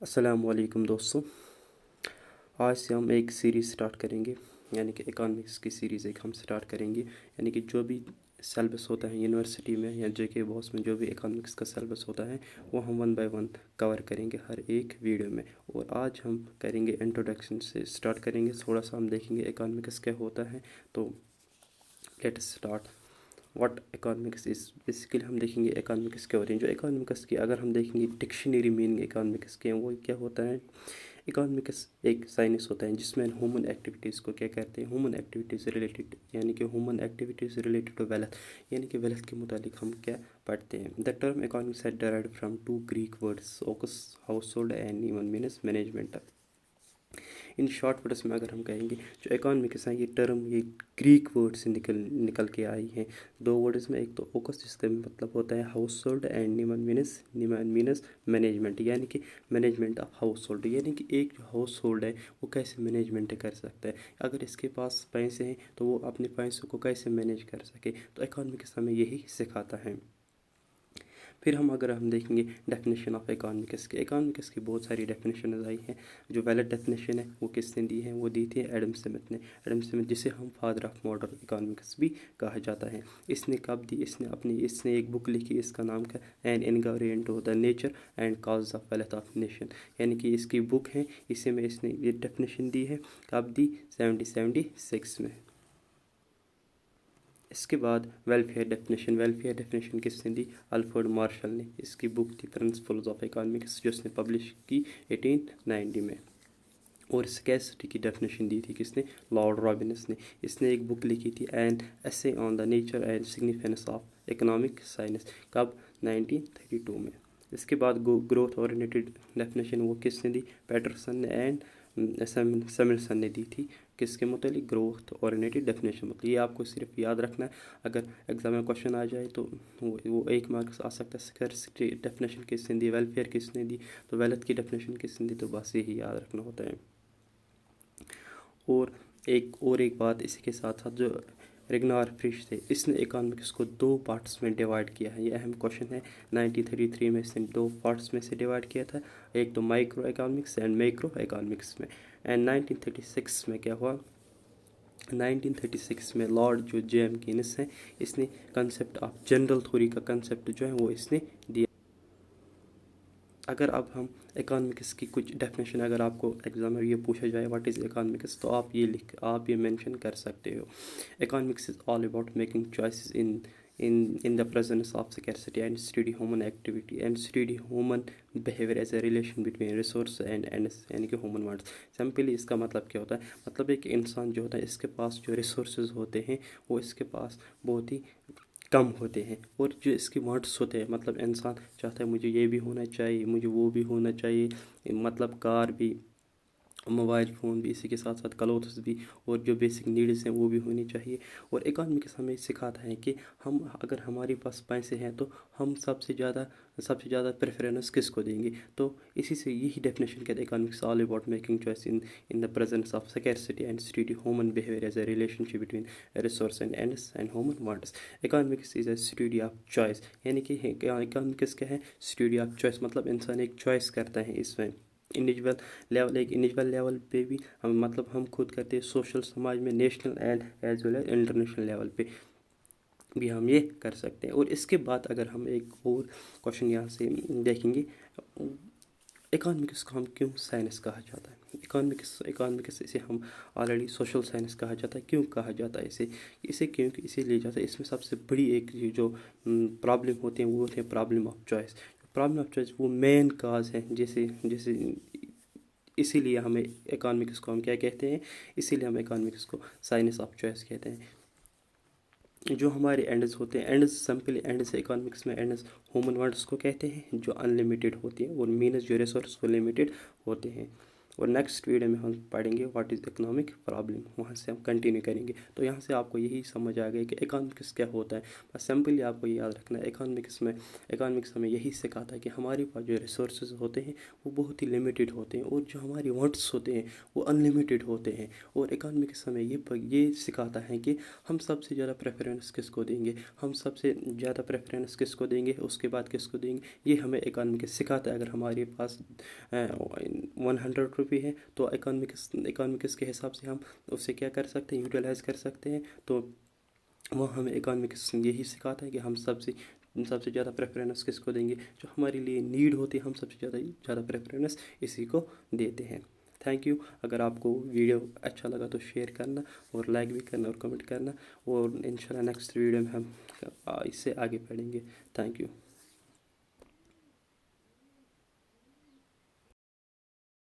अस्सलामुअलैकुम दोस्तों। आज से हम एक सीरीज़ स्टार्ट करेंगे, यानी कि इकोनॉमिक्स की सीरीज़ एक हम स्टार्ट करेंगे। यानी कि जो भी सिलेबस होता है यूनिवर्सिटी में या जेके बॉस में, जो भी इकोनॉमिक्स का सिलेबस होता है वो हम वन बाय वन कवर करेंगे हर एक वीडियो में। और आज हम करेंगे इंट्रोडक्शन से स्टार्ट करेंगे, थोड़ा सा हम देखेंगे इकोनॉमिक्स क्या होता है। तो let's start. What economics is, basically हम देखेंगे इकोनॉमिक्स क्या होती है। जो इकोनॉमिक्स की अगर हम देखेंगे डिक्शनरी मीनिंग इकोनॉमिक्स के वो क्या होता है। इकोनॉमिक्स एक साइंस होता है जिसमें ह्यूमन एक्टिविटीज़ को क्या कहते हैं, ह्यूमन एक्टिविटीज़ रिलेटेड, यानी कि human activities related to wealth, यानी कि वेल्थ के मुतालिक हम क्या पढ़ते हैं। द टर्म इकोनॉमिक्स है derived from two Greek words oikos household and even means management. In short words में अगर हम कहेंगे जो इकोनॉमिक्स है ये टर्म ये ग्रीक वर्ड से निकल के आई है। दो वर्ड्स में, एक तो ओकस जिसका मतलब होता है हाउस होल्ड एंड निमन मीनस मैनेजमेंट, यानी कि मैनेजमेंट ऑफ हाउस होल्ड, यानी कि एक जो हाउस होल्ड है वो कैसे मैनेजमेंट कर सकता है। अगर इसके पास पैसे हैं तो वो अपने पैसों को कैसे मैनेज कर सके। तो इकोनॉमिक्स हमें यही सिखाता है। फिर अगर हम देखेंगे डेफिनेशन ऑफ इकोनॉमिक्स की बहुत सारी डेफिनेशन आई हैं। जो वैलिड डेफिनेशन है वो किसने दी है, वो दी थी एडम स्मिथ ने। एडम स्मिथ जिसे हम फादर ऑफ मॉडर्न इकोनॉमिक्स भी कहा जाता है। इसने कब दी, इसने एक बुक लिखी, इसका नाम क्या, an inquiry into the nature and cause of wealth of nation, यानी कि इसकी बुक है। इसी में इसने ये डेफिनेशन दी है। कब दी, 1776 में। इसके बाद वेलफेयर डेफिनेशन किसने दी, अल्फ्रेड मार्शल ने। इसकी बुक थी प्रिंसिपल्स ऑफ इकोनॉमिक्स जो इसने पब्लिश की 1890 में। और स्कैर्सिटी की डेफिनेशन दी थी किसने, लॉर्ड रॉबिन्स ने। इसने एक बुक लिखी थी an essay on the nature and significance of economic science, कब, 1932 में। इसके बाद ग्रोथ ओरिएंटेड डेफिनेशन वो किसने दी, पैटरसन ने एंड समिल्सन ने दी थी। किसके मुतालिक, ग्रोथ ओरिएंटेड डेफिनेशन। मतलब ये आपको सिर्फ याद रखना है, अगर एग्जाम में क्वेश्चन आ जाए तो वो 1 मार्क्स आ सकता है। स्कैर्सिटी डेफिनेशन किसने दी, वेलफेयर किसने दी, तो वेल्थ की डेफिनेशन किसने दी, तो बस यही याद रखना होता है। और एक बात इसी के साथ साथ, जो रेगनार फ्रिश थे इसने इकोनॉमिक्स को 2 पार्ट्स में डिवाइड किया है। ये अहम क्वेश्चन है। 1933 में इसने 2 पार्ट्स में से डिवाइड किया था, एक तो micro economics and macro economics में। एंड 1936 में क्या हुआ, 1936 में लॉर्ड जो जेम कीन्स हैं, इसने कंसेप्ट ऑफ जनरल थ्योरी का कंसेप्ट जो है वो इसने दिया। अगर अब हम इकोनॉमिक्स की कुछ डेफिनेशन, अगर आपको एग्जाम में ये पूछा जाए व्हाट इज़ इकोनॉमिक्स, तो आप ये मेंशन कर सकते हो। Economics is all about making choices in the presence of scarcity and study human activity and study human behavior as a relation between resource and ends, यानी कि human wants। सिंपली इसका मतलब क्या होता है, मतलब एक इंसान जो होता है इसके पास जो रिसोर्सेज होते हैं वो इसके पास बहुत ही कम होते हैं, और जो इसके वांट्स होते हैं, मतलब इंसान चाहता है मुझे ये भी होना चाहिए, मुझे वो भी होना चाहिए, मतलब कार भी, मोबाइल फ़ोन भी, इसी के साथ साथ क्लोथ्स भी, और जो बेसिक नीड्स हैं वो भी होनी चाहिए। और इकोनॉमिक्स हमें सिखाता है कि हम, अगर हमारे पास पैसे हैं तो हम सबसे ज़्यादा प्रेफरेंस किसको देंगे। तो इसी से यही डेफिनेशन कहते हैं, economics all about making choice in the presence of scarcity and study human behaviour as a relationship between resource and ends and human wants. Economics is a study of choice, यानी कि economics क्या है, study of choice, मतलब इंसान एक choice करता है इसमें। इंडिविजुअल लेवल पे भी हम, मतलब हम खुद करते हैं, सोशल समाज में, national and as well as international level पे भी हम ये कर सकते हैं। और इसके बाद अगर हम एक और क्वेश्चन यहाँ से देखेंगे, इकोनॉमिक्स को हम क्यों साइंस कहा जाता है। इकोनॉमिक्स इसे हम ऑलरेडी सोशल साइंस कहा जाता है। क्यों कहा जाता है इसे क्योंकि इसे लिया जाता है, इसमें सबसे बड़ी एक जो प्रॉब्लम होते हैं वो होते हैं problem of choice. Problem of choice वो मेन काज है, जैसे जैसे इसीलिए हमें इकोनॉमिक्स को हम क्या कहते हैं, इसीलिए हम इकोनॉमिक्स को साइंस ऑफ चॉइस कहते हैं। जो हमारे एंड्स होते हैं, एंड्स सिंपली एंड्स इकोनॉमिक्स में एंड्स ह्यूमन वांट्स को कहते हैं जो अनलिमिटेड होती हैं, और मीनस जो रिसोर्स वो लिमिटेड होते हैं। और नेक्स्ट वीडियो में हम पढ़ेंगे व्हाट इज़ इकोनॉमिक प्रॉब्लम, वहाँ से हम कंटिन्यू करेंगे। तो यहाँ से आपको यही समझ आ गया कि इकोनॉमिक्स क्या होता है। बस सिंपली आपको ये याद रखना है, इकोनॉमिक्स हमें यही सिखाता है कि हमारे पास जो रिसोर्सेज होते हैं वो बहुत ही लिमिटेड होते हैं, और जो हमारे वांट्स होते हैं वो अनलिमिटेड होते हैं। और इकोनॉमिक्स हमें ये सिखाता है कि हम सबसे ज़्यादा प्रेफरेंस किसको देंगे, हम सबसे ज़्यादा प्रेफरेंस किसको देंगे, उसके बाद किसको देंगे, ये हमें इकोनॉमिक्स सिखाता है। अगर हमारे पास 100 रुपये है तो इकोनॉमिक्स के हिसाब से हम उससे क्या कर सकते हैं, यूटिलाइज़ कर सकते हैं। तो वो हमें इकोनॉमिक्स यही सिखाता है कि हम सबसे ज़्यादा प्रेफरेंस किसको देंगे, जो हमारे लिए नीड होती है हम सबसे ज़्यादा प्रेफरेंस इसी को देते हैं। Thank you. अगर आपको वीडियो अच्छा लगा तो शेयर करना और लाइक भी करना और कमेंट करना, और इंशाल्लाह नेक्स्ट वीडियो में हम इससे आगे बढ़ेंगे। Thank you.